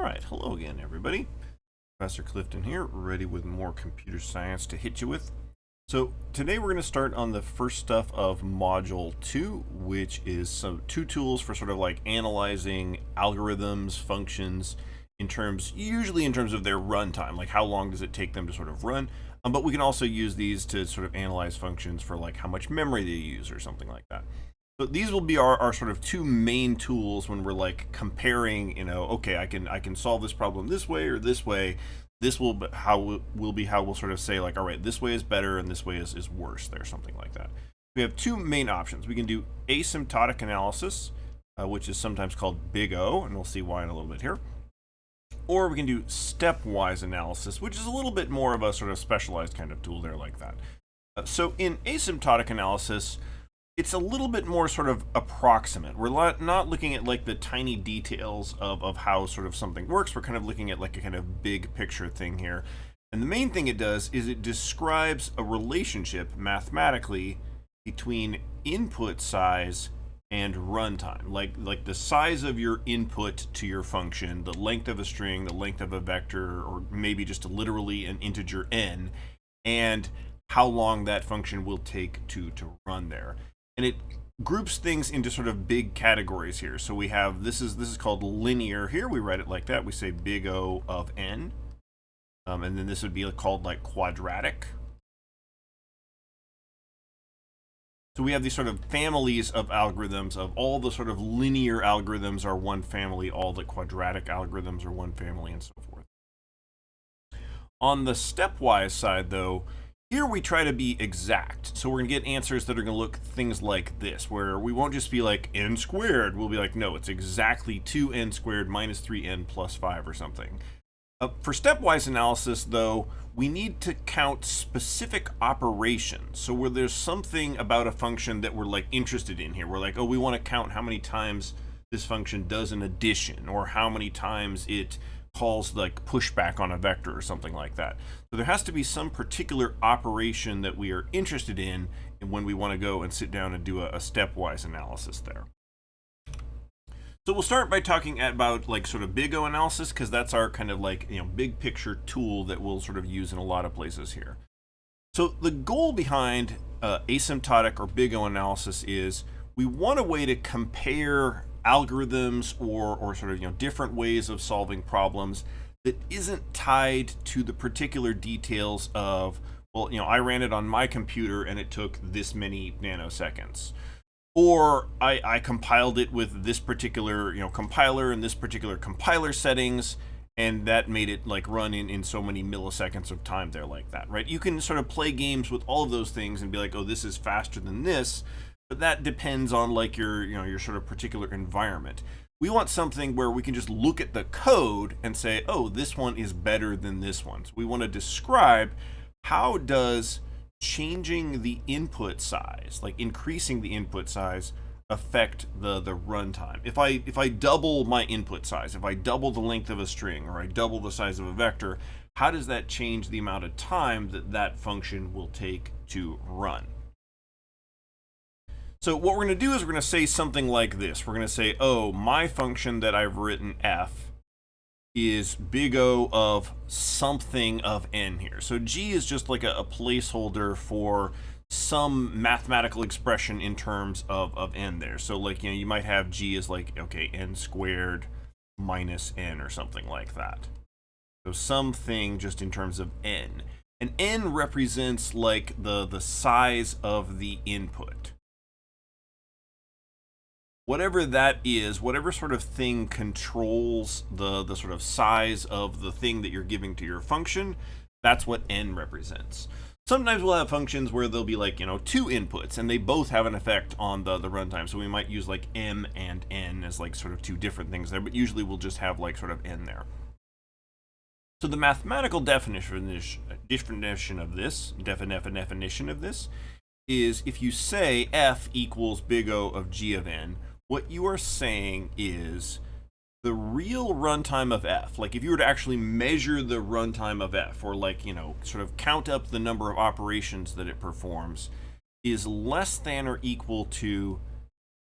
Alright, hello again everybody. Professor Clifton here, ready with more computer science to hit you with. So today we're going to start on the first stuff of Module 2, which is two tools for sort of like analyzing algorithms, functions, usually in terms of their runtime, like how long does it take them to sort of run, but we can also use these to sort of analyze functions for like how much memory they use or something like that. So these will be our sort of two main tools when we're like comparing, okay, I can solve this problem this way or this way. This will be how we'll sort of say like, all right, this way is better and this way is worse there, something like that. We have two main options. We can do asymptotic analysis, which is sometimes called big O, and we'll see why in a little bit here. Or we can do stepwise analysis, which is a little bit more of a sort of specialized kind of tool there like that. So in asymptotic analysis, it's a little bit more sort of approximate. We're not looking at like the tiny details of how sort of something works. We're kind of looking at like a kind of big picture thing here. And the main thing it does is it describes a relationship mathematically between input size and runtime. Like the size of your input to your function, the length of a string, the length of a vector, or maybe just literally an integer n, and how long that function will take to run there. And it groups things into sort of big categories here. So we have, this is called linear here. We write it like that. We say big O of n. And then this would be called like quadratic. So we have these sort of families of algorithms. Of all the sort of linear algorithms are one family, all the quadratic algorithms are one family, and so forth. On the stepwise side, though, here we try to be exact. So we're going to get answers that are going to look things like this, where we won't just be like n squared. We'll be like, no, it's exactly 2n squared minus 3n plus 5 or something. For stepwise analysis, though, we need to count specific operations. So where there's something about a function that we're like interested in here, we're like, oh, we want to count how many times this function does an addition, or how many times it calls like pushback on a vector or something like that. So there has to be some particular operation that we are interested in when we want to go and sit down and do a stepwise analysis there. So we'll start by talking about like sort of big O analysis, because that's our kind of like, big picture tool that we'll sort of use in a lot of places here. So the goal behind asymptotic or big O analysis is we want a way to compare algorithms or sort of different ways of solving problems that isn't tied to the particular details of, well, I ran it on my computer and it took this many nanoseconds, or I compiled it with this particular compiler and this particular compiler settings, and that made it like run in so many milliseconds of time there like that, right? You can sort of play games with all of those things and be like, oh, this is faster than this. But that depends on like your sort of particular environment. We want something where we can just look at the code and say, oh, this one is better than this one. So we want to describe how does changing the input size, like increasing the input size, affect the runtime. If I double my input size, if I double the length of a string, or I double the size of a vector, how does that change the amount of time that function will take to run? So what we're going to do is we're going to say something like this. We're going to say, oh, my function that I've written f is big O of something of n here. So g is just like a placeholder for some mathematical expression in terms of n there. So like, you might have g as like, okay, n squared minus n or something like that. So something just in terms of n. And n represents like the size of the input. Whatever that is, whatever sort of thing controls the sort of size of the thing that you're giving to your function, that's what n represents. Sometimes we'll have functions where there'll be like, two inputs and they both have an effect on the runtime. So we might use like m and n as like sort of two different things there, but usually we'll just have like sort of n there. So the mathematical definition of this is if you say f equals big O of g of n, what you are saying is the real runtime of f, like if you were to actually measure the runtime of f, or like, sort of count up the number of operations that it performs, is less than or equal to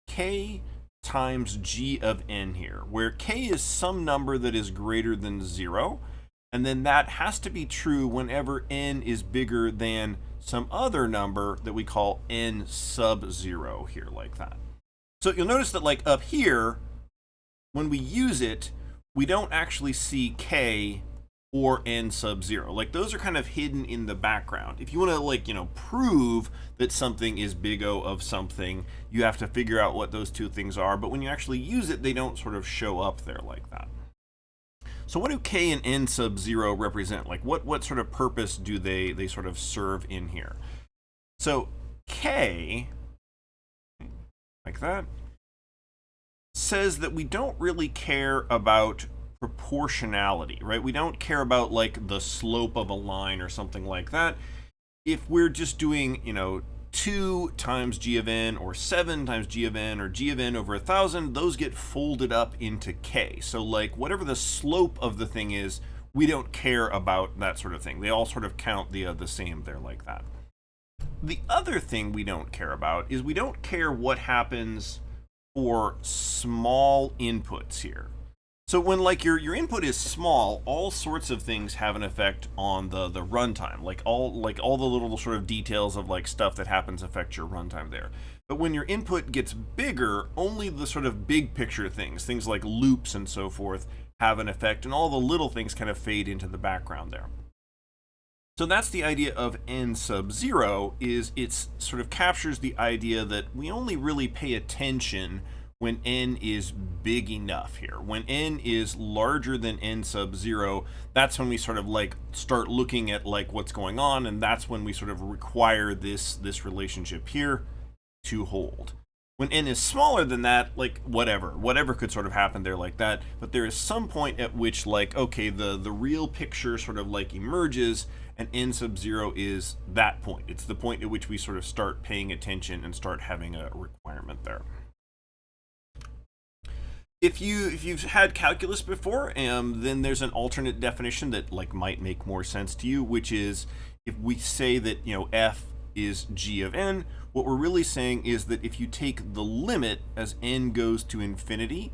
k times g of n here, where k is some number that is greater than 0, and then that has to be true whenever n is bigger than some other number that we call n sub 0 here, like that. So you'll notice that like up here, when we use it, we don't actually see k or n sub 0. Like those are kind of hidden in the background. If you want to like, prove that something is big O of something, you have to figure out what those two things are. But when you actually use it, they don't sort of show up there like that. So what do k and n sub 0 represent? Like what sort of purpose do they sort of serve in here? So k, like that, says that we don't really care about proportionality, right? We don't care about like the slope of a line or something like that. If we're just doing, 2 times g of n or 7 times g of n or g of n over 1,000, those get folded up into k. So like whatever the slope of the thing is, we don't care about that sort of thing. They all sort of count the same there like that. The other thing we don't care about is we don't care what happens for small inputs here. So when like your input is small, all sorts of things have an effect on the runtime. Like all the little sort of details of like stuff that happens affect your runtime there. But when your input gets bigger, only the sort of big picture things like loops and so forth, have an effect, and all the little things kind of fade into the background there. So that's the idea of n sub 0, is it's sort of captures the idea that we only really pay attention when n is big enough here. When n is larger than n sub 0, that's when we sort of like start looking at like what's going on, and that's when we sort of require this relationship here to hold. When n is smaller than that, like whatever could sort of happen there like that, but there is some point at which like, okay, the real picture sort of like emerges, and n sub 0 is that point. It's the point at which we sort of start paying attention and start having a requirement there. If you've had calculus before, then there's an alternate definition that like might make more sense to you, which is if we say that f is g of n, what we're really saying is that if you take the limit as n goes to infinity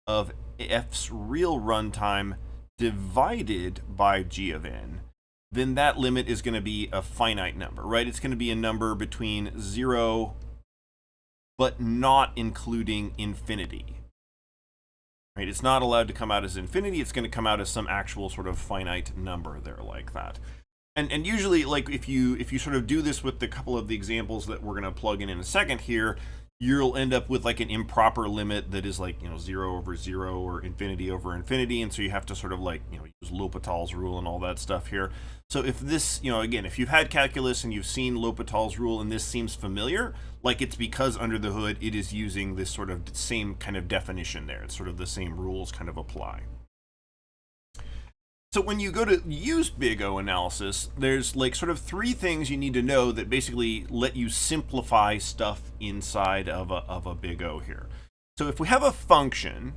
of f's real runtime divided by g of n, then that limit is going to be a finite number, right? It's going to be a number between 0 but not including infinity. Right? It's not allowed to come out as infinity. It's going to come out as some actual sort of finite number there like that. And usually, like if you sort of do this with a couple of the examples that we're going to plug in a second here, you'll end up with like an improper limit that is like 0 over 0 or infinity over infinity, and so you have to sort of like use L'Hopital's rule and all that stuff here. So if this, again, if you've had calculus and you've seen L'Hopital's rule and this seems familiar, like it's because under the hood it is using this sort of same kind of definition there. It's sort of the same rules kind of apply. So when you go to use big O analysis, there's like sort of 3 things you need to know that basically let you simplify stuff inside of a big O here. So if we have a function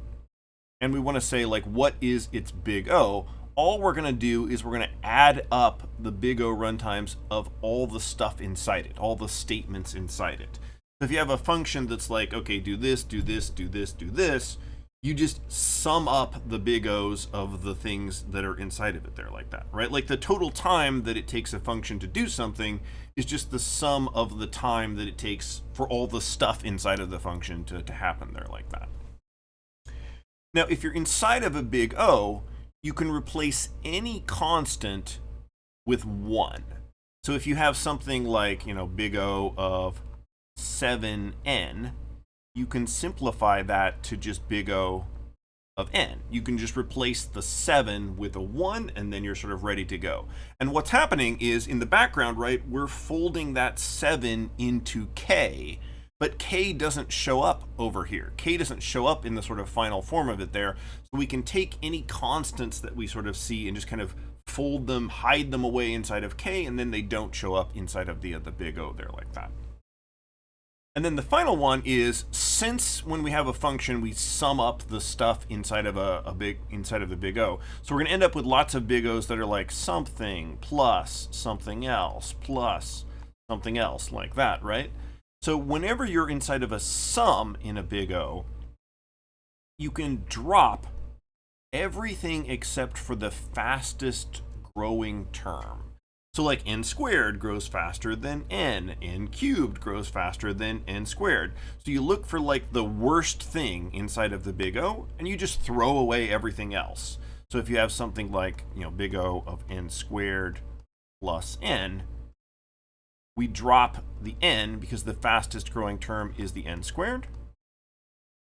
and we want to say like what is its big O, all we're going to do is we're going to add up the big O runtimes of all the stuff inside it, all the statements inside it. So if you have a function that's like, okay, do this, do this, do this, do this, you just sum up the big O's of the things that are inside of it there like that, right? Like the total time that it takes a function to do something is just the sum of the time that it takes for all the stuff inside of the function to happen there like that. Now, if you're inside of a big O, you can replace any constant with 1. So if you have something like, big O of 7n, you can simplify that to just big O of n. You can just replace the 7 with a 1, and then you're sort of ready to go. And what's happening is in the background, right, we're folding that 7 into k, but k doesn't show up over here. K doesn't show up in the sort of final form of it there. So we can take any constants that we sort of see and just kind of fold them, hide them away inside of k, and then they don't show up inside of the big O there like that. And then the final one is, since when we have a function, we sum up the stuff inside of the big O. So we're going to end up with lots of big O's that are like something plus something else plus something else like that, right? So whenever you're inside of a sum in a big O, you can drop everything except for the fastest growing term. So like n squared grows faster than n cubed grows faster than n squared. So you look for like the worst thing inside of the big O, and you just throw away everything else. So if you have something like, big O of n squared plus n, we drop the n because the fastest growing term is the n squared,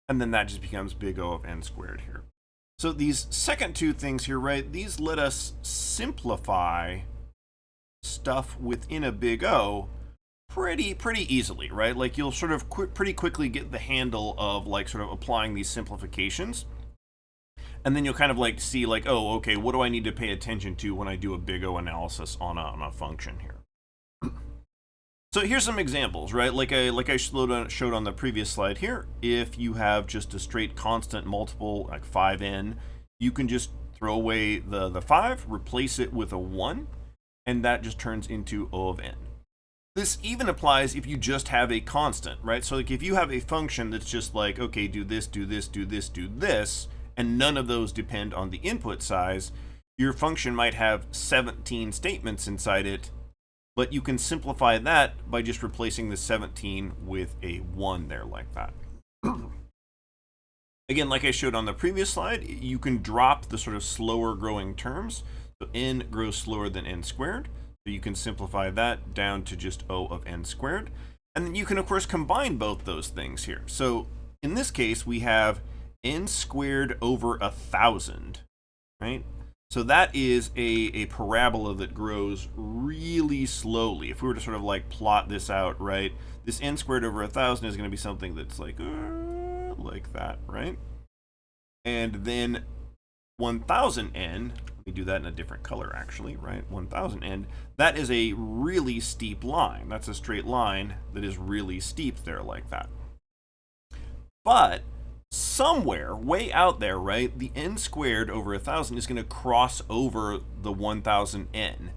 and then that just becomes big O of n squared here. So these second two things here, right, these let us simplify stuff within a big O pretty easily, right? Like you'll sort of pretty quickly get the handle of like sort of applying these simplifications. And then you'll kind of like see like, oh, okay, what do I need to pay attention to when I do a big O analysis on a function here? So here's some examples, right? Like I showed on the previous slide here, if you have just a straight constant multiple like 5n, you can just throw away the 5, replace it with a 1, and that just turns into O of n. This even applies if you just have a constant, right? So like if you have a function that's just like, okay, do this, do this, do this, do this, and none of those depend on the input size, your function might have 17 statements inside it, but you can simplify that by just replacing the 17 with a 1 there like that. Again, like I showed on the previous slide, you can drop the sort of slower growing terms. So n grows slower than n squared. So you can simplify that down to just O of n squared. And then you can, of course, combine both those things here. So in this case, we have n squared over 1,000, right? So that is a parabola that grows really slowly. If we were to sort of like plot this out, right, this n squared over 1,000 is going to be something that's like that, right? And then 1,000n, let me do that in a different color actually, right? 1,000n, that is a really steep line. That's a straight line that is really steep there like that. But somewhere way out there, right, the n squared over 1,000 is going to cross over the 1,000n.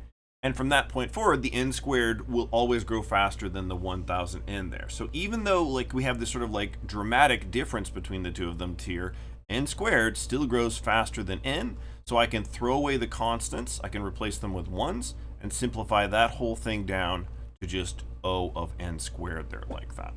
And from that point forward, the n squared will always grow faster than the 1,000n there. So even though like we have this sort of like dramatic difference between the two of them here, n squared still grows faster than n. So I can throw away the constants, I can replace them with 1s, and simplify that whole thing down to just O of n squared there like that.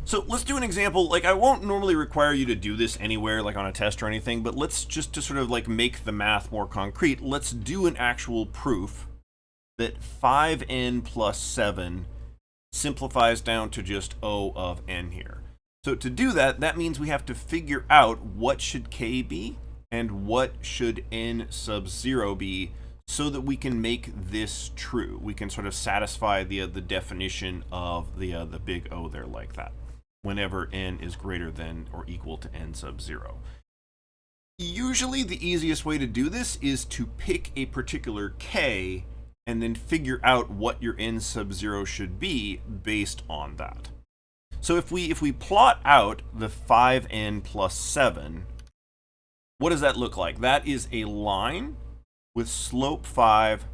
So let's do an example. Like I won't normally require you to do this anywhere, like on a test or anything, but let's just to sort of like make the math more concrete, let's do an actual proof that 5n plus 7 simplifies down to just O of n here. So to do that, that means we have to figure out what should k be and what should n sub 0 be so that we can make this true. We can sort of satisfy the definition of the big O there like that, whenever n is greater than or equal to n sub 0. Usually the easiest way to do this is to pick a particular k and then figure out what your n sub 0 should be based on that. So if we plot out the 5n plus 7, what does that look like? That is a line with slope 5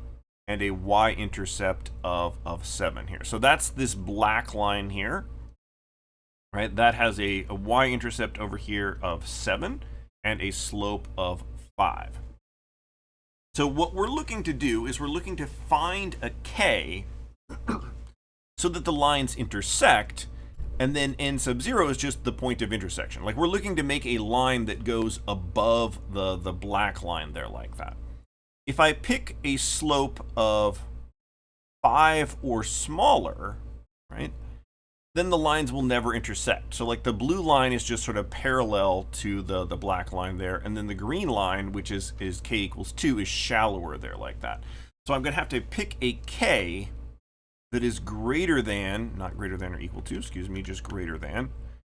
and a y-intercept of 7 here. So that's this black line here, right? That has a y-intercept over here of 7 and a slope of 5. So what we're looking to do is we're looking to find a k so that the lines intersect, and then n sub 0 is just the point of intersection. Like we're looking to make a line that goes above the black line there like that. If I pick a slope of 5 or smaller, right, then the lines will never intersect. So like the blue line is just sort of parallel to the black line there, and then the green line, which is k equals 2, is shallower there like that. So I'm going to have to pick a k that is greater than, not greater than or equal to, excuse me, just greater than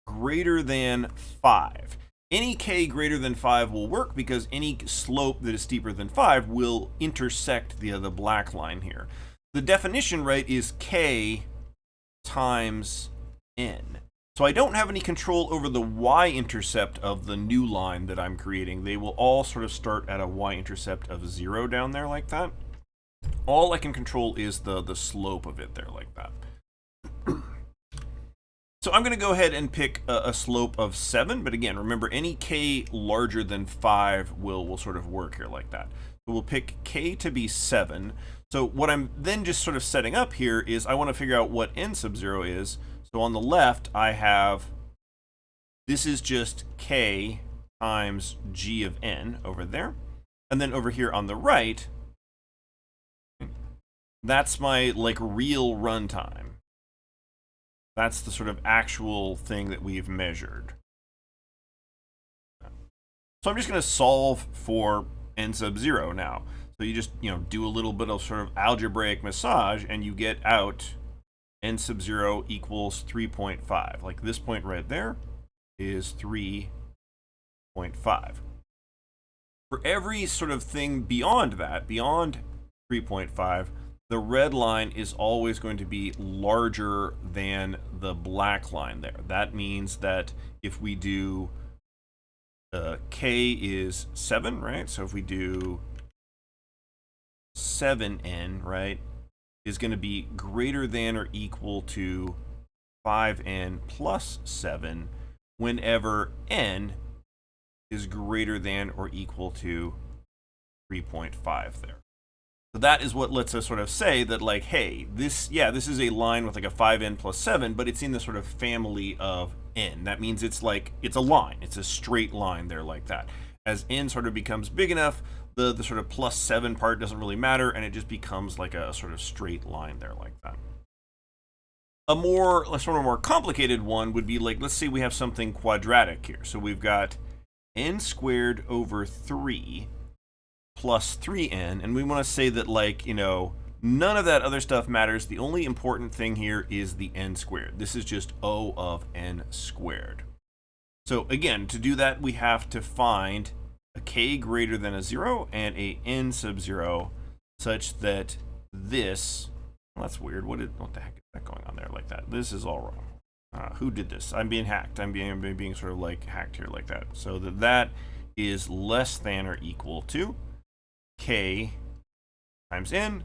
5. Any k greater than 5 will work because any slope that is steeper than 5 will intersect the black line here. The definition, right, is k times n. So I don't have any control over the y-intercept of the new line that I'm creating. They will all sort of start at a y-intercept of 0 down there like that. All I can control is the slope of it there like that. So I'm going to go ahead and pick a slope of 7, but again, remember any k larger than 5 will sort of work here like that. So we'll pick k to be 7. So what I'm then just sort of setting up here is I want to figure out what n sub 0 is. So on the left, I have, this is just k times g of n over there. And then over here on the right, that's my like real runtime. That's the sort of actual thing that we've measured. So I'm just going to solve for n sub 0 now. So you just, do a little bit of sort of algebraic massage and you get out n sub 0 equals 3.5. Like this point right there is 3.5. For every sort of thing beyond that, beyond 3.5, the red line is always going to be larger than the black line there. That means that if we do k is 7, right? So if we do 7n, right, is going to be greater than or equal to 5n plus 7 whenever n is greater than or equal to 3.5 there. So that is what lets us sort of say that, like, hey, this is a line with like a 5n plus 7, but it's in the sort of family of n. That means it's a line. It's a straight line there like that. As n sort of becomes big enough, the sort of plus 7 part doesn't really matter, and it just becomes like a sort of straight line there like that. A sort of more complicated one would be like, let's say we have something quadratic here. So we've got n squared over 3 plus 3n, and we want to say that, like, none of that other stuff matters. The only important thing here is the n squared. This is just O of n squared. So again, to do that, we have to find a k greater than a 0 and a n sub 0 such that this, well, that's weird. What the heck is that going on there like that? This is all wrong. Who did this? I'm being hacked. I'm being sort of like hacked here like that. So that is less than or equal to k times n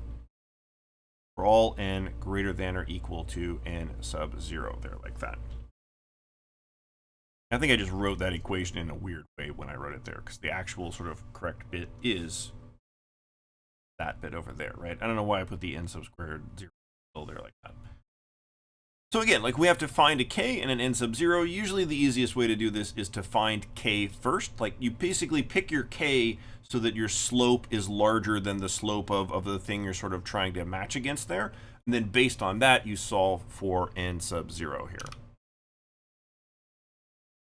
for all n greater than or equal to n sub 0 there like that. I think I just wrote that equation in a weird way when I wrote it there, because the actual sort of correct bit is that bit over there, right? I don't know why I put the n sub squared 0 there like that. So again, like, we have to find a k and an n sub 0. Usually the easiest way to do this is to find k first. Like, you basically pick your k so that your slope is larger than the slope of the thing you're sort of trying to match against there. And then based on that, you solve for n sub 0 here.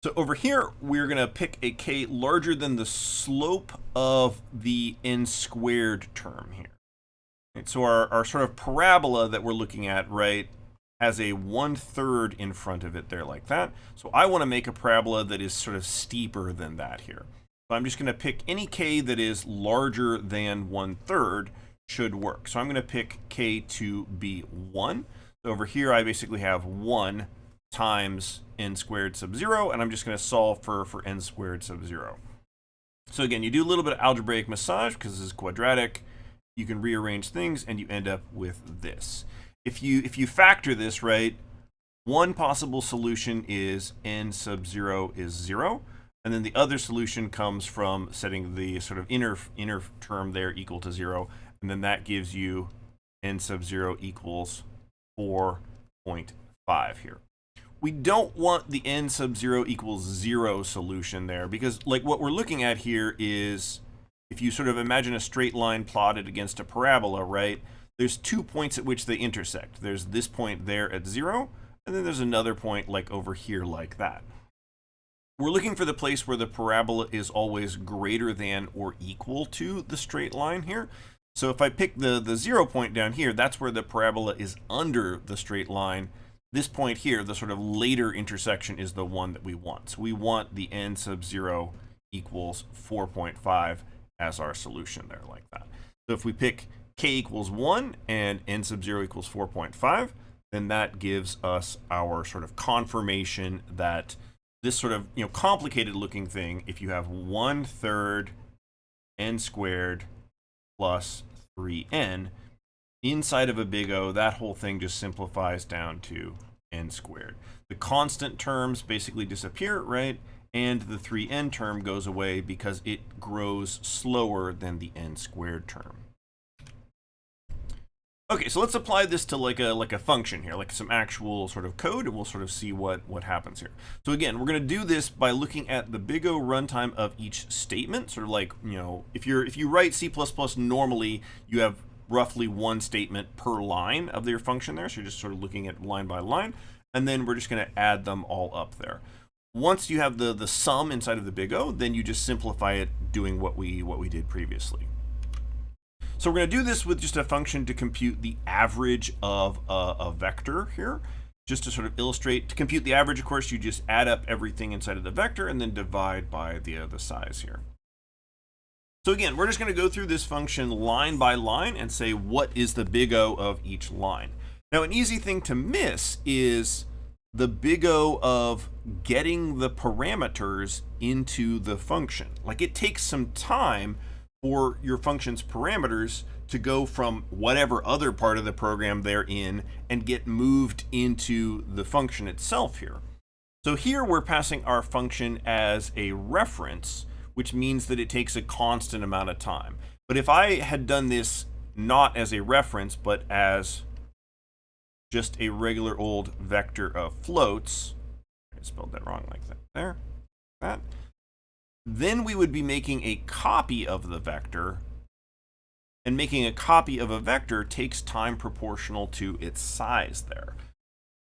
So over here, we're going to pick a k larger than the slope of the n squared term here. Right, so our sort of parabola that we're looking at, right, has a 1/3 in front of it there like that. So I want to make a parabola that is sort of steeper than that here. So I'm just going to pick any k that is larger than 1/3 should work. So I'm going to pick k to be 1. So over here, I basically have 1 times n squared sub 0, and I'm just going to solve for n squared sub 0. So again, you do a little bit of algebraic massage because this is quadratic. You can rearrange things, and you end up with this. If you factor this, right, one possible solution is n sub 0 is 0, and then the other solution comes from setting the sort of inner term there equal to 0, and then that gives you n sub 0 equals 4.5 here. We don't want the n sub 0 equals 0 solution there, because, like, what we're looking at here is, if you sort of imagine a straight line plotted against a parabola, right, there's 2 points at which they intersect. There's this point there at 0, and then there's another point like over here like that. We're looking for the place where the parabola is always greater than or equal to the straight line here. So if I pick the 0 point down here, that's where the parabola is under the straight line. This point here, the sort of later intersection, is the one that we want. So we want the n sub 0 equals 4.5 as our solution there like that. So if we pick k equals 1 and n sub 0 equals 4.5, then that gives us our sort of confirmation that this sort of, complicated looking thing, if you have 1/3 n squared plus 3n inside of a big O, that whole thing just simplifies down to n squared. The constant terms basically disappear, right? And the 3n term goes away because it grows slower than the n squared term. Okay, so let's apply this to like a function here, like some actual sort of code, and we'll sort of see what happens here. So again, we're going to do this by looking at the big O runtime of each statement, sort of like, you know, if you write C++ normally, you have roughly one statement per line of your function there, so you're just sort of looking at line by line, and then we're just going to add them all up there. Once you have the sum inside of the big O, then you just simplify it doing what we did previously. So we're going to do this with just a function to compute the average of a vector here. Just to sort of illustrate, to compute the average, of course, you just add up everything inside of the vector and then divide by the size here. So again, we're just going to go through this function line by line and say what is the big O of each line. Now, an easy thing to miss is the big O of getting the parameters into the function. Like, it takes some time for your function's parameters to go from whatever other part of the program they're in and get moved into the function itself here. So here we're passing our function as a reference, which means that it takes a constant amount of time. But if I had done this not as a reference, but as just a regular old vector of floats, I spelled that wrong like that, there, that, then we would be making a copy of the vector, and making a copy of a vector takes time proportional to its size there.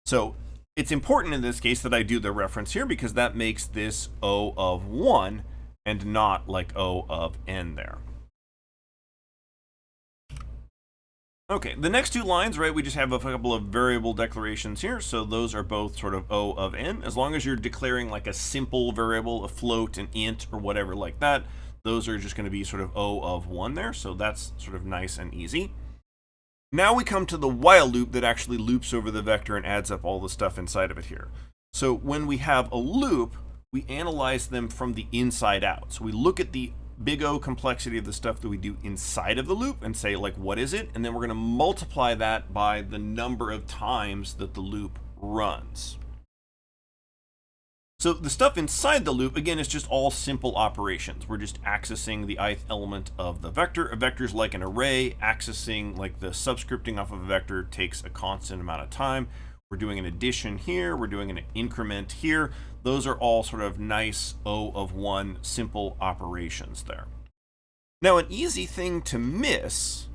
So it's important in this case that I do the reference here because that makes this O of 1 and not like O of n there. Okay, the next two lines, right, we just have a couple of variable declarations here. So those are both sort of O of n. As long as you're declaring like a simple variable, a float, an int, or whatever like that, those are just going to be sort of O of 1 there. So that's sort of nice and easy. Now we come to the while loop that actually loops over the vector and adds up all the stuff inside of it here. So when we have a loop, we analyze them from the inside out. So we look at the big O complexity of the stuff that we do inside of the loop and say, like, what is it? And then we're going to multiply that by the number of times that the loop runs. So the stuff inside the loop, again, is just all simple operations. We're just accessing the ith element of the vector. A vector is like an array. Accessing, like, the subscripting off of a vector takes a constant amount of time. We're doing an addition here. We're doing an increment here. Those are all sort of nice O of 1 simple operations there. Now, an easy thing to miss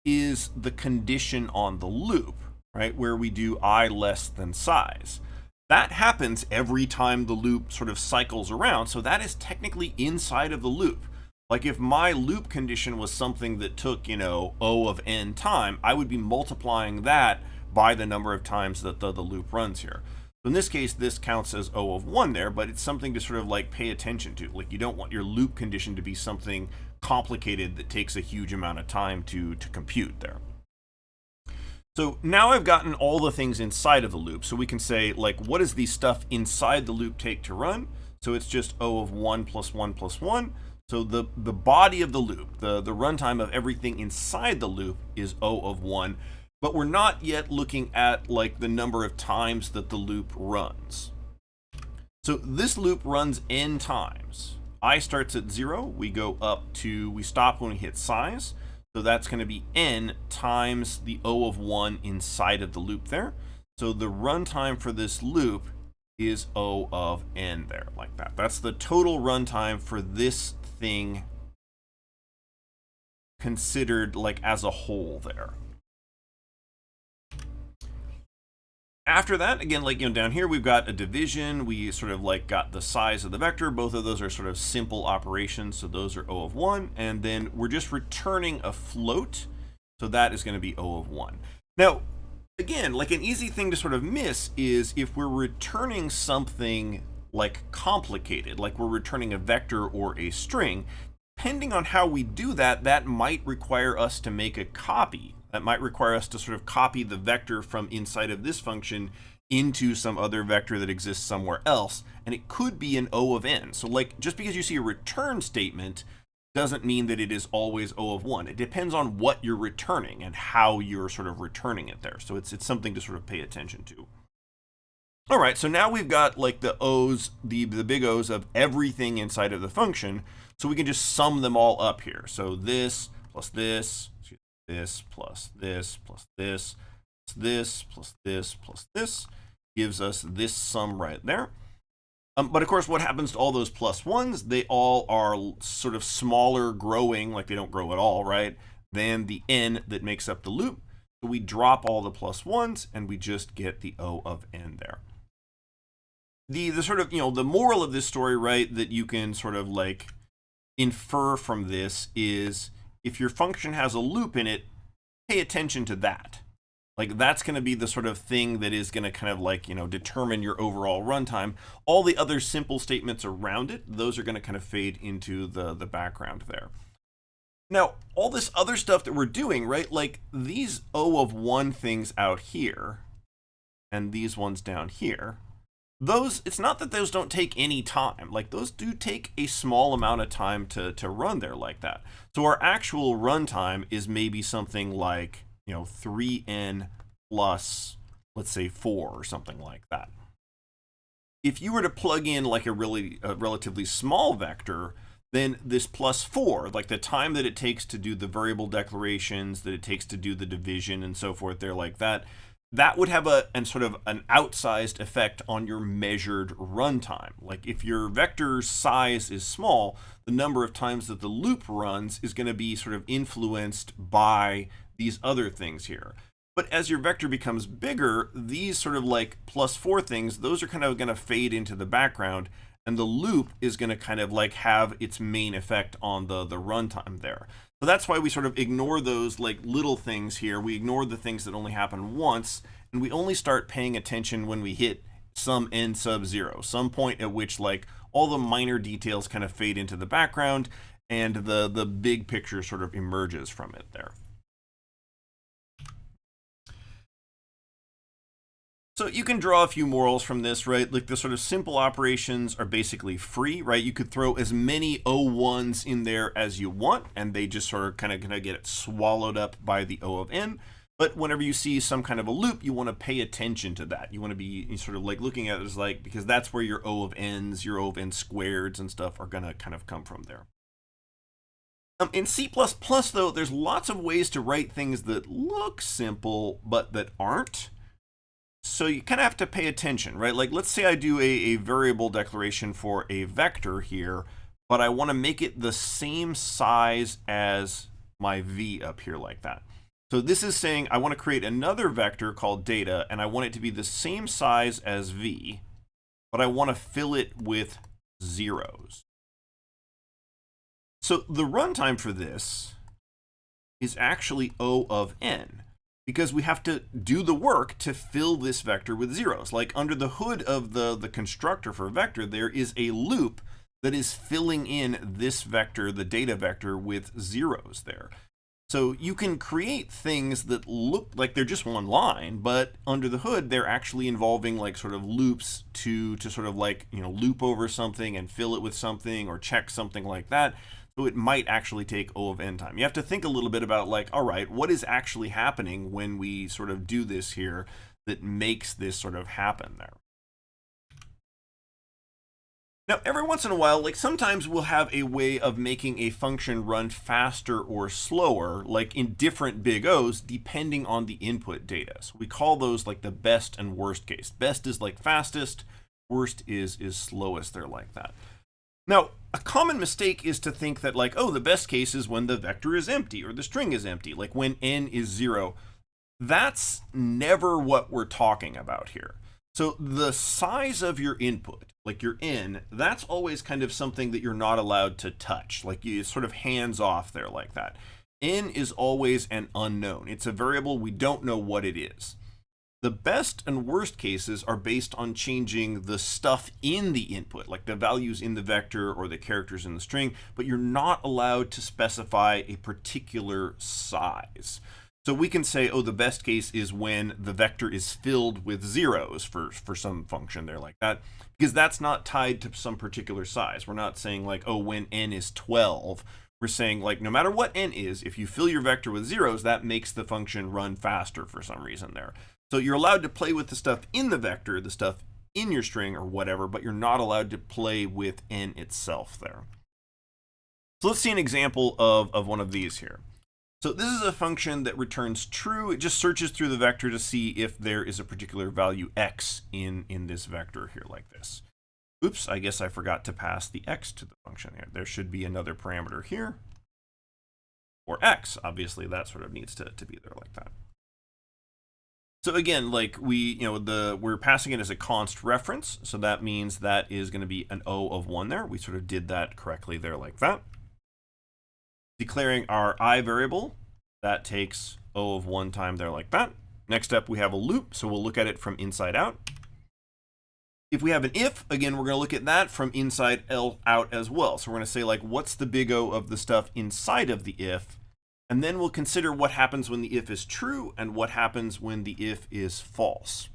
is the condition on the loop, right, where we do I less than size. That happens every time the loop sort of cycles around, so that is technically inside of the loop. Like, if my loop condition was something that took, you know, O of n time, I would be multiplying that by the number of times that the loop runs here. So in this case, this counts as O of 1 there, but it's something to sort of like pay attention to. Like, you don't want your loop condition to be something complicated that takes a huge amount of time to compute there. So now I've gotten all the things inside of the loop. So we can say, like, what does the stuff inside the loop take to run? So it's just O of 1 plus 1 plus 1. So the body of the loop, the runtime of everything inside the loop is O of 1. But we're not yet looking at, like, the number of times that the loop runs. So this loop runs n times. I starts at 0. We go up to, we stop when we hit size. So that's going to be n times the O of 1 inside of the loop there. So the runtime for this loop is O of n there, like that. That's the total runtime for this thing considered, like, as a whole there. After that, again, like, you know, down here we've got a division. We sort of like got the size of the vector. Both of those are sort of simple operations. So those are O of 1. And then we're just returning a float. So that is going to be O of 1. Now, again, like, an easy thing to sort of miss is if we're returning something like complicated, like we're returning a vector or a string, depending on how we do that, that might require us to make a copy. That might require us to sort of copy the vector from inside of this function into some other vector that exists somewhere else, and it could be an O of n. So, like, just because you see a return statement doesn't mean that it is always O of 1. It depends on what you're returning and how you're sort of returning it there. So it's something to sort of pay attention to. All right, so now we've got like the O's, the big O's of everything inside of the function. So we can just sum them all up here. So this plus this, this plus this plus this, this plus this plus this gives us this sum right there. But of course, what happens to all those plus ones? They all are sort of smaller growing, like they don't grow at all, right? Than the n that makes up the loop. So we drop all the plus ones and we just get the O of n there. The sort of, the moral of this story, right, that you can sort of like infer from this is if your function has a loop in it, pay attention to that. Like that's going to be the sort of thing that is going to kind of like, determine your overall runtime. All the other simple statements around it, those are going to kind of fade into the background there. Now, all this other stuff that we're doing, right, like these O of 1 things out here and these ones down here, those, it's not that those don't take any time. Like those do take a small amount of time to run there like that. So our actual runtime is maybe something like, 3n plus, let's say 4 or something like that. If you were to plug in like a relatively small vector, then this plus 4, like the time that it takes to do the variable declarations, that it takes to do the division and so forth there like that, that would have an outsized effect on your measured runtime. Like if your vector size is small, the number of times that the loop runs is going to be sort of influenced by these other things here. But as your vector becomes bigger, these sort of like plus 4 things, those are kind of going to fade into the background, and the loop is going to kind of like have its main effect on the runtime there. So that's why we sort of ignore those like little things here. We ignore the things that only happen once, and we only start paying attention when we hit some n sub 0, some point at which like all the minor details kind of fade into the background and the big picture sort of emerges from it there. So you can draw a few morals from this, right? Like the sort of simple operations are basically free, right? You could throw as many O1s in there as you want, and they just sort of kind of get it swallowed up by the O of n. But whenever you see some kind of a loop, you want to pay attention to that. You want to be sort of like looking at it as like, because that's where your O of n's, your O of n squareds and stuff are going to kind of come from there. In C++, though, there's lots of ways to write things that look simple, but that aren't. So you kind of have to pay attention, right? Like let's say I do a variable declaration for a vector here, but I want to make it the same size as my v up here like that. So this is saying I want to create another vector called data, and I want it to be the same size as v, but I want to fill it with zeros. So the runtime for this is actually O of n, because we have to do the work to fill this vector with zeros. Like under the hood of the constructor for a vector, there is a loop that is filling in this vector, the data vector, with zeros there. So you can create things that look like they're just one line, but under the hood, they're actually involving like sort of loops to sort of like, loop over something and fill it with something or check something like that. So it might actually take O of n time. You have to think a little bit about like, all right, what is actually happening when we sort of do this here that makes this sort of happen there? Now, every once in a while, like sometimes we'll have a way of making a function run faster or slower, like in different big O's, depending on the input data. So we call those like the best and worst case. Best is like fastest, worst is slowest. They're like that. Now, a common mistake is to think that like, oh, the best case is when the vector is empty or the string is empty, like when n is 0. That's never what we're talking about here. So the size of your input, like your n, that's always kind of something that you're not allowed to touch. Like you sort of hands off there like that. N is always an unknown. It's a variable, we don't know what it is. The best and worst cases are based on changing the stuff in the input, like the values in the vector or the characters in the string, but you're not allowed to specify a particular size. So we can say, oh, the best case is when the vector is filled with zeros for some function there like that, because that's not tied to some particular size. We're not saying like, oh, when n is 12. We're saying like, no matter what n is, if you fill your vector with zeros, that makes the function run faster for some reason there. So you're allowed to play with the stuff in the vector, the stuff in your string or whatever, but you're not allowed to play with n itself there. So let's see an example of one of these here. So this is a function that returns true. It just searches through the vector to see if there is a particular value x in this vector here like this. Oops, I guess I forgot to pass the x to the function here. There should be another parameter here, or x. Obviously, that sort of needs to be there like that. So again, like we're passing it as a const reference, so that means that is going to be an O of 1 there. We sort of did that correctly there like that. Declaring our I variable, that takes O of 1 time there like that. Next up, we have a loop, so we'll look at it from inside out. If we have an if, again, we're going to look at that from inside out as well. So we're going to say, like, what's the big O of the stuff inside of the if? And then we'll consider what happens when the if is true and what happens when the if is false.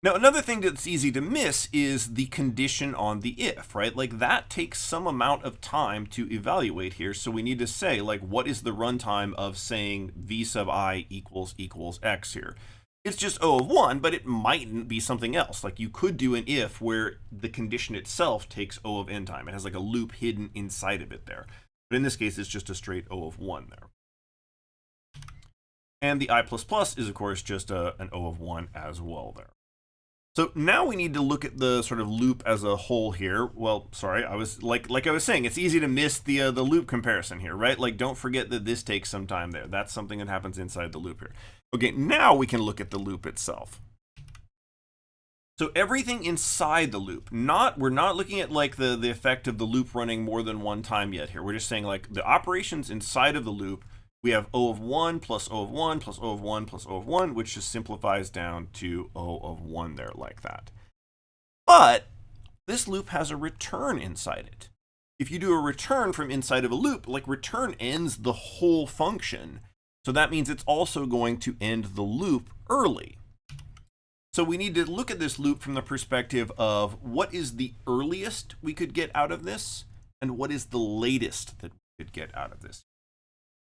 Now, another thing that's easy to miss is the condition on the if, right? Like, that takes some amount of time to evaluate here. So we need to say, like, what is the runtime of saying v sub I equals x here? It's just O of 1, but it mightn't be something else. Like, you could do an if where the condition itself takes O of n time. It has like a loop hidden inside of it there. But in this case, it's just a straight O of 1 there. And the I++ is, of course, just an O of 1 as well there. So now we need to look at the sort of loop as a whole here. Well, sorry, I was like I was saying, it's easy to miss the loop comparison here, right? Like, don't forget that this takes some time there. That's something that happens inside the loop here. Okay, now we can look at the loop itself. So everything inside the loop, we're not looking at like the effect of the loop running more than one time yet here. We're just saying like the operations inside of the loop, we have O of 1 plus O of 1 plus O of 1 plus O of 1, which just simplifies down to O of 1 there like that. But this loop has a return inside it. If you do a return from inside of a loop, like return ends the whole function. So that means it's also going to end the loop early. So we need to look at this loop from the perspective of what is the earliest we could get out of this and what is the latest that we could get out of this.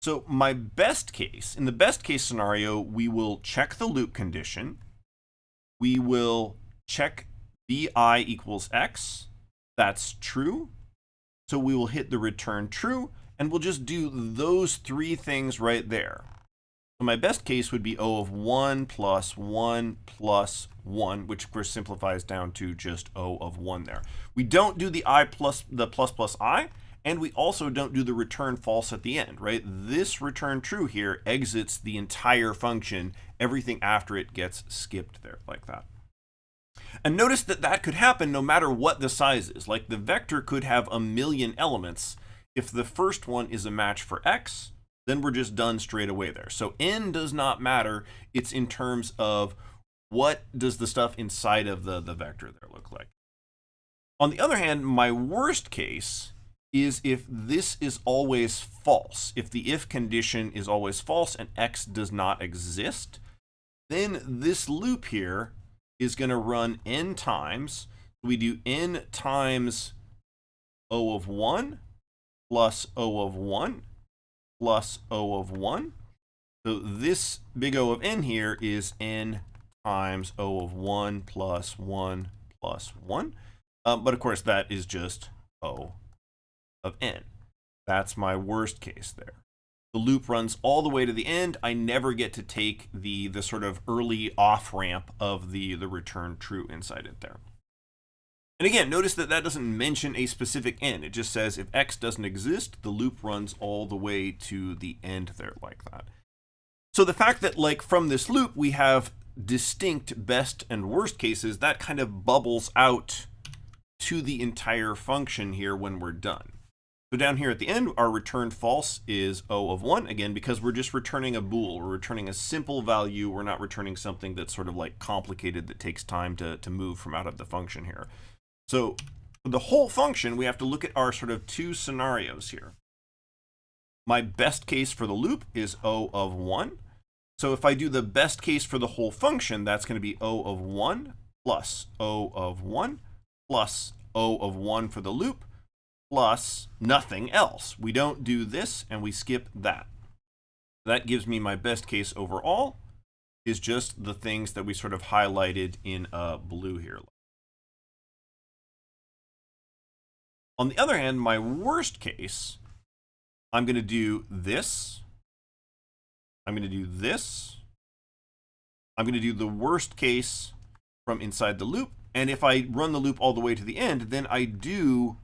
So in the best case scenario, we will check the loop condition. We will check vi equals x. That's true. So we will hit the return true, and we'll just do those three things right there. So my best case would be O of 1 plus 1 plus 1, which of course simplifies down to just O of 1 there. We don't do the plus plus I, and we also don't do the return false at the end, right? This return true here exits the entire function. Everything after it gets skipped there like that. And notice that that could happen no matter what the size is. Like the vector could have a million elements. If the first one is a match for x, then we're just done straight away there. So n does not matter. It's in terms of what does the stuff inside of the vector there look like. On the other hand, my worst case is if this is always false. If the if condition is always false and x does not exist, then this loop here is going to run n times. We do n times O of 1 plus O of 1 plus O of 1. So this big O of n here is n times O of 1 plus 1 plus 1. But of course, that is just O of n. That's my worst case there. The loop runs all the way to the end. I never get to take the sort of early off ramp of the return true inside it there. And again, notice that that doesn't mention a specific n. It just says if x doesn't exist, the loop runs all the way to the end there like that. So the fact that like from this loop we have distinct best and worst cases, that kind of bubbles out to the entire function here when we're done. So down here at the end, our return false is O of 1, again, because we're just returning a bool. We're returning a simple value. We're not returning something that's sort of like complicated that takes time to move from out of the function here. So for the whole function, we have to look at our sort of two scenarios here. My best case for the loop is O of 1. So if I do the best case for the whole function, that's going to be O of 1 plus O of 1 plus O of 1 for the loop, plus nothing else. We don't do this and we skip that. That gives me my best case overall is just the things that we sort of highlighted in blue here. On the other hand, my worst case, I'm going to do this. I'm going to do this. I'm going to do the worst case from inside the loop. And if I run the loop all the way to the end, then I do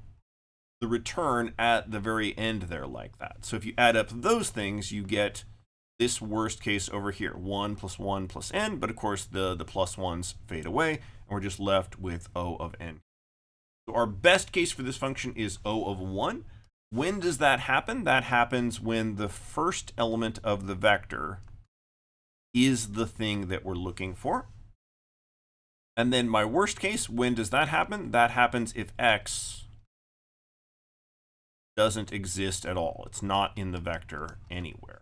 the return at the very end there like that. So if you add up those things, you get this worst case over here, 1 plus 1 plus n, but of course the plus ones fade away, and we're just left with O of n. So our best case for this function is O of 1. When does that happen? That happens when the first element of the vector is the thing that we're looking for. And then my worst case, when does that happen? That happens if x doesn't exist at all. It's not in the vector anywhere.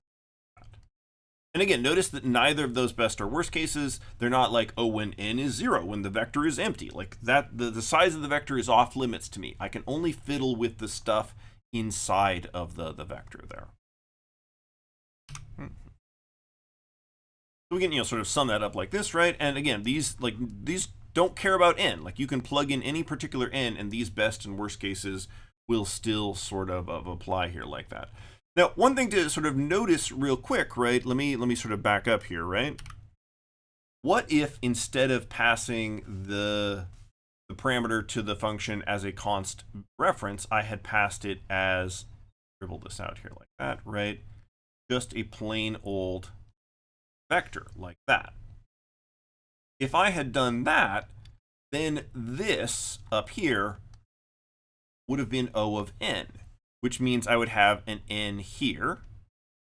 And again, notice that neither of those best or worst cases, they're not like, oh, when n is 0, when the vector is empty. Like that, the size of the vector is off limits to me. I can only fiddle with the stuff inside of the vector there. So we can, sort of sum that up like this, right? And again, these don't care about n. Like you can plug in any particular n, and these best and worst cases will still sort of apply here like that. Now, one thing to sort of notice real quick, right? Let me sort of back up here, right? What if instead of passing the parameter to the function as a const reference, I had passed it as, scribble this out here like that, right? Just a plain old vector like that. If I had done that, then this up here would have been O of n, which means I would have an n here,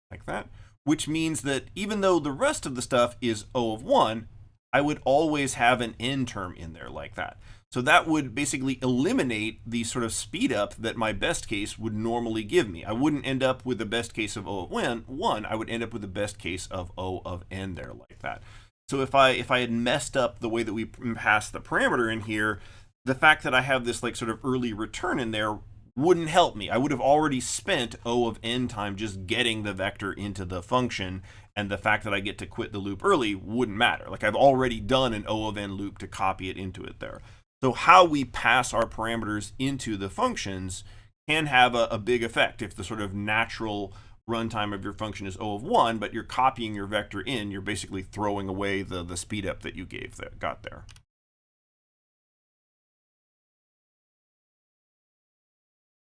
like that, which means that even though the rest of the stuff is O of 1, I would always have an n term in there like that. So that would basically eliminate the sort of speed up that my best case would normally give me. I wouldn't end up with the best case of O of 1, I would end up with the best case of O of n there like that. So if I had messed up the way that we passed the parameter in here, the fact that I have this like sort of early return in there wouldn't help me. I would have already spent O of n time just getting the vector into the function, and the fact that I get to quit the loop early wouldn't matter. Like I've already done an O of n loop to copy it into it there. So how we pass our parameters into the functions can have a big effect. If the sort of natural runtime of your function is O of 1, but you're copying your vector in, you're basically throwing away the speed up that you got there.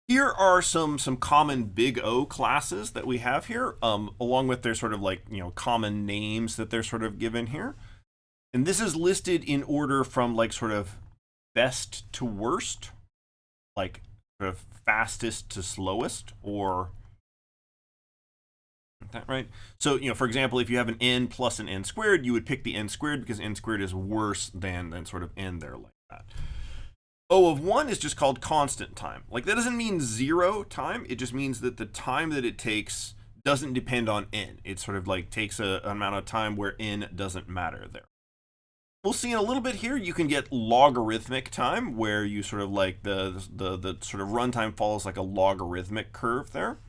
Here are some common big O classes that we have here, along with their sort of like, common names that they're sort of given here. And this is listed in order from like sort of best to worst, like sort of fastest to slowest, or that right? So, for example, if you have an n plus an n squared, you would pick the n squared because n squared is worse than sort of n there like that. O of 1 is just called constant time. Like that doesn't mean 0 time. It just means that the time that it takes doesn't depend on n. It sort of like takes an amount of time where n doesn't matter there. We'll see in a little bit here, you can get logarithmic time, where you sort of like the sort of runtime follows like a logarithmic curve there.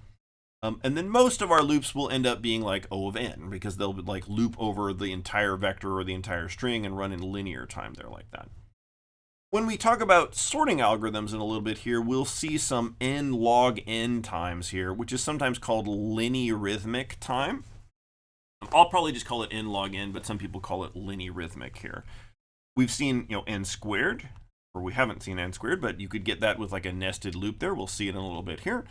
And then most of our loops will end up being like O of n, because they'll like loop over the entire vector or the entire string and run in linear time there like that. When we talk about sorting algorithms in a little bit here, we'll see some n log n times here, which is sometimes called linearithmic time. I'll probably just call it n log n, but some people call it linearithmic here. We've seen, n squared, or we haven't seen n squared, but you could get that with like a nested loop there. We'll see it in a little bit here.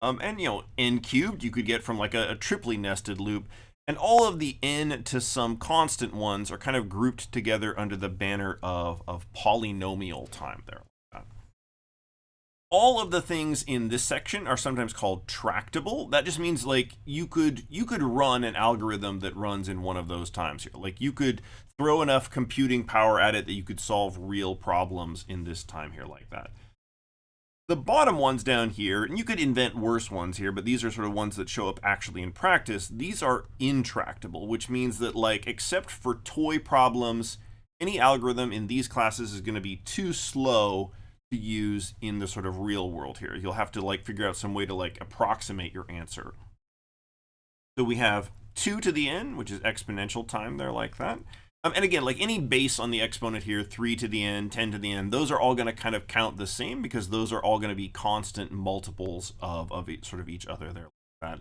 And, n cubed, you could get from like a triply nested loop. And all of the n to some constant ones are kind of grouped together under the banner of polynomial time there. All of the things in this section are sometimes called tractable. That just means like you could run an algorithm that runs in one of those times here. Like you could throw enough computing power at it that you could solve real problems in this time here like that. The bottom ones down here, and you could invent worse ones here, but these are sort of ones that show up actually in practice. These are intractable, which means that like, except for toy problems, any algorithm in these classes is going to be too slow to use in the sort of real world here. You'll have to like figure out some way to like approximate your answer. So we have 2 to the n, which is exponential time there like that. And again, like any base on the exponent here, 3 to the n, 10 to the n, those are all going to kind of count the same because those are all going to be constant multiples of sort of each other there like that.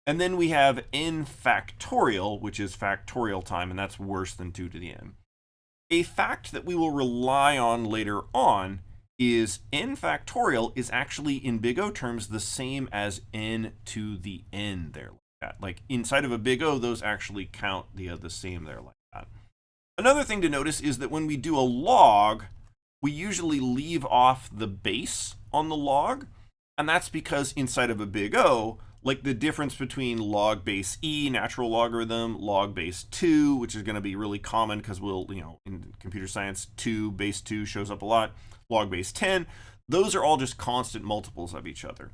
And then we have n factorial, which is factorial time, and that's worse than 2 to the n. A fact that we will rely on later on is n factorial is actually in big O terms the same as n to the n there like that. Like inside of a big O, those actually count the same there like that. Another thing to notice is that when we do a log, we usually leave off the base on the log, and that's because inside of a big O, like the difference between log base e, natural logarithm, log base 2, which is going to be really common because we'll, in computer science, 2 base 2 shows up a lot, log base 10, those are all just constant multiples of each other.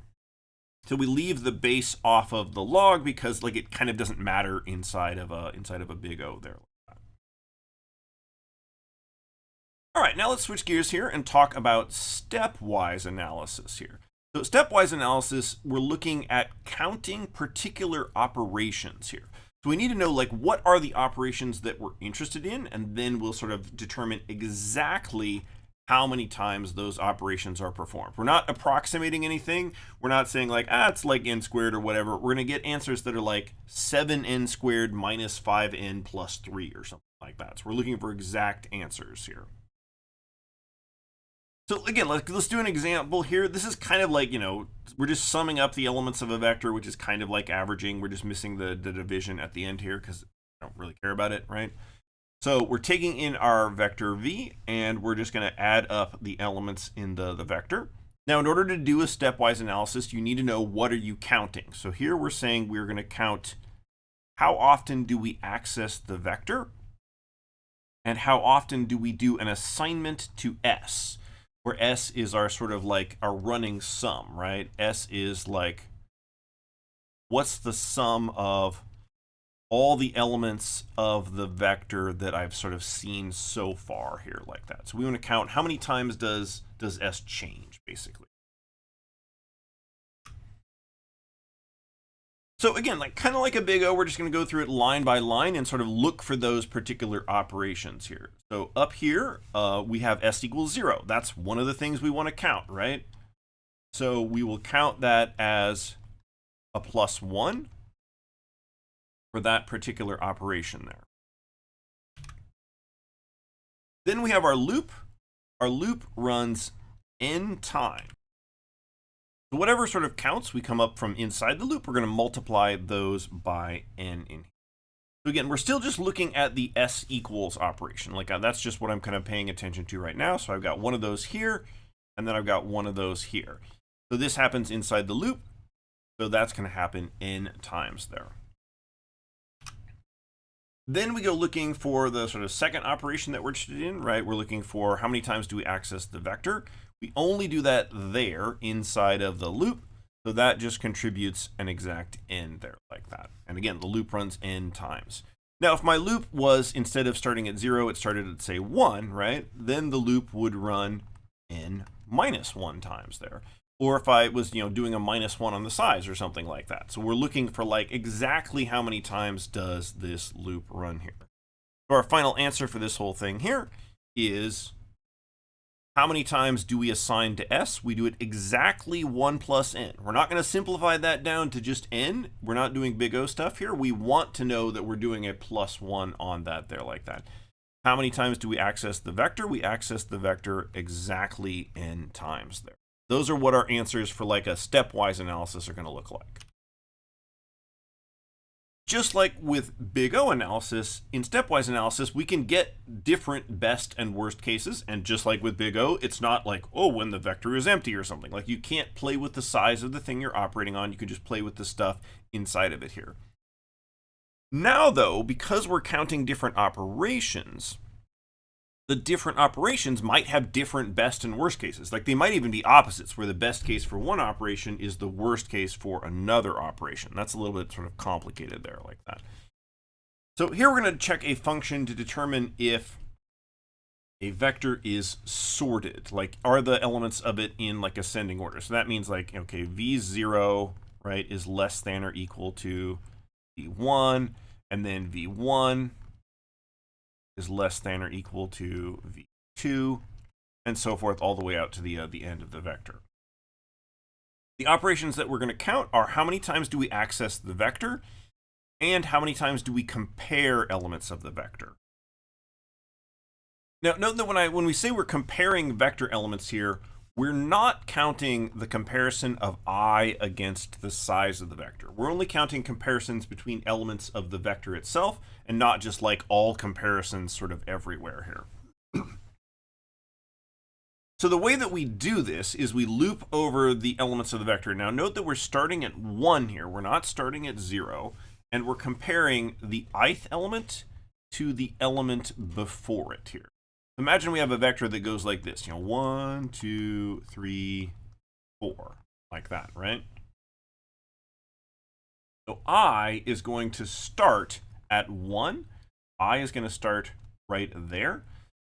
So we leave the base off of the log because like it kind of doesn't matter inside of a big O there. All right, now let's switch gears here and talk about stepwise analysis here. So stepwise analysis, we're looking at counting particular operations here. So we need to know like what are the operations that we're interested in, and then we'll sort of determine exactly how many times those operations are performed. We're not approximating anything. We're not saying like, it's like n squared or whatever. We're going to get answers that are like 7n squared minus 5n plus 3 or something like that. So we're looking for exact answers here. So again, let's do an example here. This is kind of like, we're just summing up the elements of a vector, which is kind of like averaging. We're just missing the division at the end here because I don't really care about it, right? So we're taking in our vector v, and we're just going to add up the elements in the vector. Now, in order to do a stepwise analysis, you need to know what are you counting. So here we're saying we're going to count how often do we access the vector, and how often do we do an assignment to S, where S is our sort of like our running sum, right? S is like, what's the sum of all the elements of the vector that I've sort of seen so far here like that. So we want to count how many times does S change, basically. So again, like kind of like a big O, we're just going to go through it line by line and sort of look for those particular operations here. So up here, we have S equals 0. That's one of the things we want to count, right? So we will count that as a +1 for that particular operation there. Then we have our loop. Our loop runs n times. So whatever sort of counts we come up from inside the loop, we're going to multiply those by n in here. So again, we're still just looking at the S equals operation. Like that's just what I'm kind of paying attention to right now. So I've got one of those here, and then I've got one of those here. So this happens inside the loop. So that's going to happen n times there. Then we go looking for the sort of second operation that we're interested in, right? We're looking for how many times do we access the vector. We only do that there inside of the loop. So that just contributes an exact n there like that. And again, the loop runs n times. Now, if my loop was, instead of starting at 0, it started at, say, 1, right? Then the loop would run n minus 1 times there. Or if I was, doing a -1 on the size or something like that. So we're looking for like exactly how many times does this loop run here. So our final answer for this whole thing here is how many times do we assign to S? We do it exactly 1 plus n. We're not going to simplify that down to just n. We're not doing big O stuff here. We want to know that we're doing a +1 on that there like that. How many times do we access the vector? We access the vector exactly n times there. Those are what our answers for like a stepwise analysis are going to look like. Just like with big O analysis, in stepwise analysis, we can get different best and worst cases. And just like with big O, it's not like, oh, when the vector is empty or something. Like you can't play with the size of the thing you're operating on. You can just play with the stuff inside of it here. Now, though, because we're counting different operations, the different operations might have different best and worst cases. Like they might even be opposites, where the best case for one operation is the worst case for another operation. That's a little bit sort of complicated there like that. So here we're going to check a function to determine if a vector is sorted. Like, are the elements of it in like ascending order? So that means like, okay, v0, right, is less than or equal to v1, and then v1 is less than or equal to v2, and so forth all the way out to the end of the vector. The operations that we're going to count are how many times do we access the vector, and how many times do we compare elements of the vector. Now, note that when we say we're comparing vector elements here, we're not counting the comparison of I against the size of the vector. We're only counting comparisons between elements of the vector itself, and not just like all comparisons sort of everywhere here. So the way that we do this is we loop over the elements of the vector. Now note that we're starting at 1 here. We're not starting at 0. And we're comparing the ith element to the element before it here. Imagine we have a vector that goes like this, 1, 2, 3, 4, like that, right? So I is going to start at 1. I is going to start right there.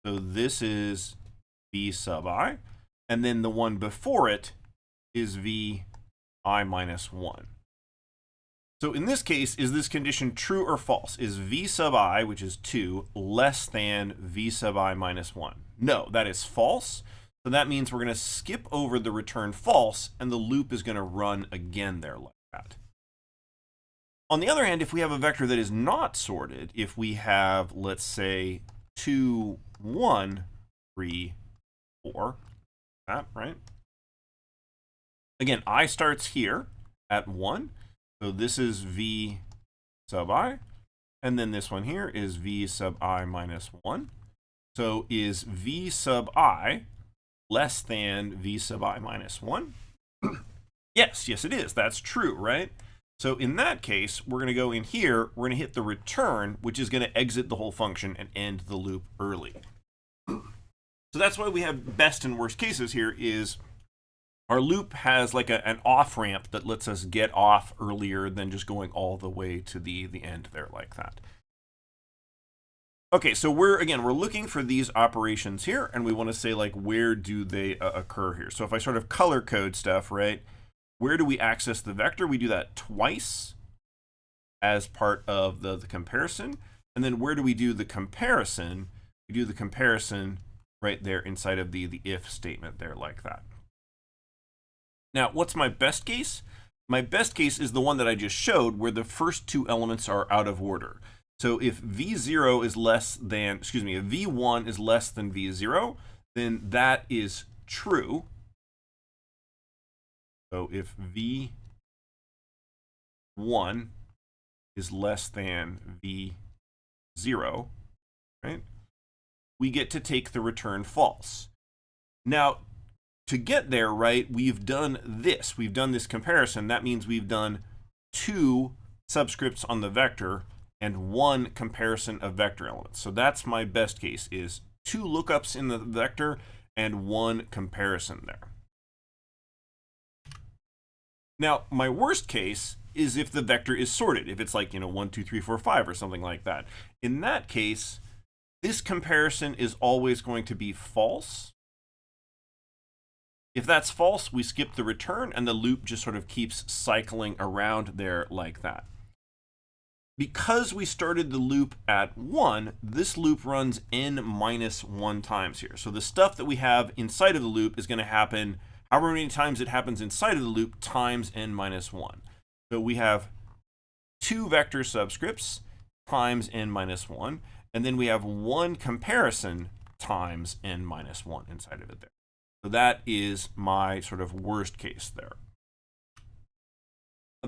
So this is v sub I, and then the one before it is vi minus 1. So in this case, is this condition true or false? Is v sub I, which is 2, less than v sub I minus 1? No, that is false. So that means we're going to skip over the return false, and the loop is going to run again there like that. On the other hand, if we have a vector that is not sorted, if we have, let's say, 2, 1, 3, 4, that, right? Again, I starts here at 1. So this is v sub I, and then this one here is v sub I minus 1. So is v sub I less than v sub I minus 1? Yes, it is. That's true, right? So in that case, we're going to go in here, we're going to hit the return, which is going to exit the whole function and end the loop early. So that's why we have best and worst cases here is our loop has like an off ramp that lets us get off earlier than just going all the way to the end there like that. Okay, so we're looking for these operations here, and we want to say like where do they occur here. So if I sort of color code stuff, right, where do we access the vector? We do that twice as part of the comparison. And then where do we do the comparison? We do the comparison right there inside of the if statement there like that. Now, what's my best case? My best case is the one that I just showed where the first two elements are out of order. So if v0 is less than, if v1 is less than v0, then that is true. So if v1 is less than v0, right, we get to take the return false. Now, to get there, right, we've done this. We've done this comparison. That means we've done 2 subscripts on the vector and 1 comparison of vector elements. So that's my best case, is 2 lookups in the vector and 1 comparison there. Now, my worst case is if the vector is sorted, if it's like, 1, 2, 3, 4, 5 or something like that. In that case, this comparison is always going to be false. If that's false, we skip the return, and the loop just sort of keeps cycling around there like that. Because we started the loop at 1, this loop runs n minus 1 times here. So the stuff that we have inside of the loop is going to happen however many times it happens inside of the loop times n minus 1. So we have 2 vector subscripts times n minus 1, and then we have 1 comparison times n minus 1 inside of it there. So that is my sort of worst case there.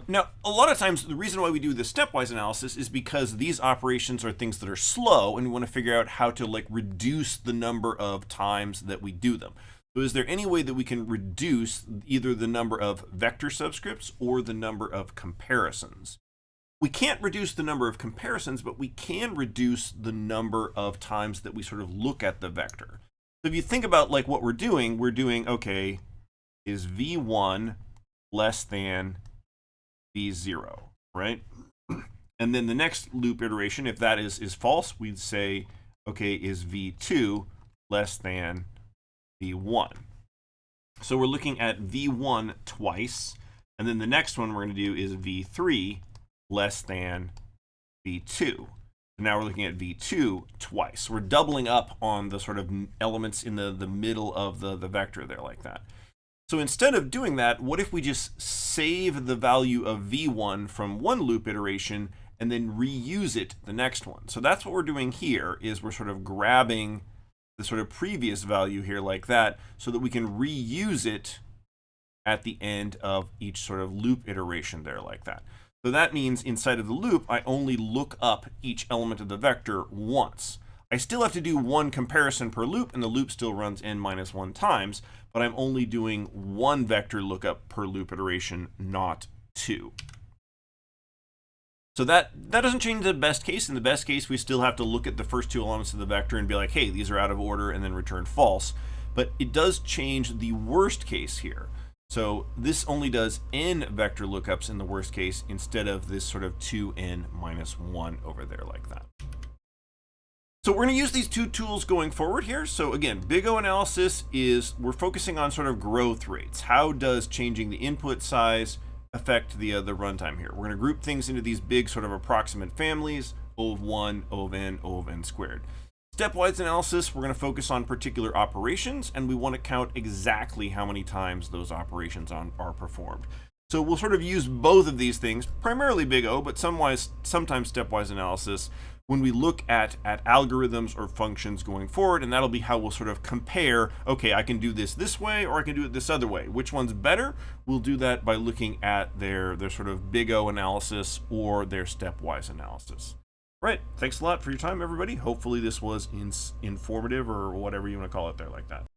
Now, a lot of times, the reason why we do the stepwise analysis is because these operations are things that are slow, and we want to figure out how to like reduce the number of times that we do them. So is there any way that we can reduce either the number of vector subscripts or the number of comparisons? We can't reduce the number of comparisons, but we can reduce the number of times that we sort of look at the vector. So if you think about like what we're doing, okay, is v1 less than v0, right? And then the next loop iteration, if that is false, we'd say, okay, is v2 less than v1? So we're looking at v1 twice, and then the next one we're going to do is v3 less than v2. Now we're looking at v2 twice. We're doubling up on the sort of elements in the middle of the vector there like that. So instead of doing that, what if we just save the value of v1 from one loop iteration and then reuse it the next one? So that's what we're doing here, is we're sort of grabbing the sort of previous value here like that so that we can reuse it at the end of each sort of loop iteration there like that. So that means inside of the loop, I only look up each element of the vector once. I still have to do one comparison per loop, and the loop still runs n minus 1 times, but I'm only doing one vector lookup per loop iteration, not two. So that doesn't change the best case. In the best case, we still have to look at the first two elements of the vector and be like, hey, these are out of order, and then return false. But it does change the worst case here. So this only does n vector lookups in the worst case instead of this sort of 2n minus 1 over there like that. So we're going to use these two tools going forward here. So again, big O analysis is we're focusing on sort of growth rates. How does changing the input size affect the runtime here? We're going to group things into these big sort of approximate families, O of 1, O of n squared. Stepwise analysis, we're going to focus on particular operations, and we want to count exactly how many times those operations are performed. So we'll sort of use both of these things, primarily big O, but sometimes stepwise analysis, when we look at algorithms or functions going forward, and that'll be how we'll sort of compare, okay, I can do this way, or I can do it this other way. Which one's better? We'll do that by looking at their sort of big O analysis or their stepwise analysis. Right, thanks a lot for your time, everybody. Hopefully this was informative, or whatever you want to call it there like that.